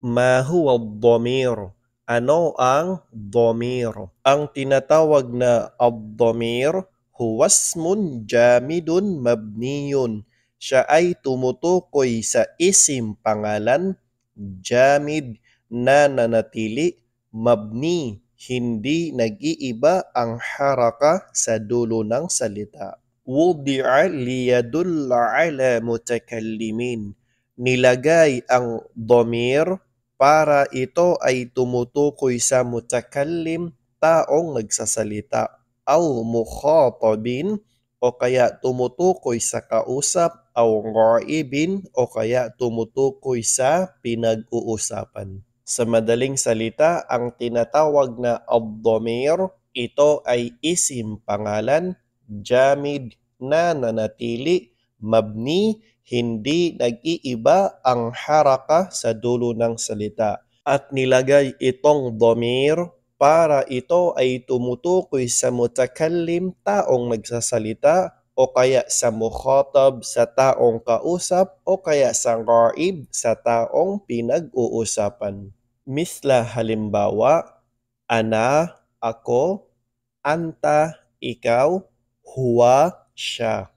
Ma huwa ad-dhamir? Ano ang dhamir? Ang tinatawag na ad-dhamir huwa ismun jamidun mabniyun. Siya ay tumutukoy sa isim pangalan, jamid na nanatili, mabni hindi nag-iiba ang haraka sa dulo ng salita. Wudi'a liyadulla ala mutakallimin. Nilagay ang dhamir para ito ay tumutukoy sa mutakallim, taong nagsasalita, aw mukhatabin o kaya tumutukoy sa kausap, aw ghaibin o kaya tumutukoy sa pinag-uusapan. Sa madaling salita, ang tinatawag na ad-dhamir, ito ay isim pangalan, jamid na nanatili, mabni hindi nag-iiba ang haraka sa dulo ng salita. At nilagay itong dhamir para ito ay tumutukoy sa mutakallim, taong nagsasalita, o kaya sa mukhatab, sa taong kausap, o kaya sa ghaib, sa taong pinag-uusapan. Misla halimbawa, ana, ako, anta, ikaw, huwa, siya.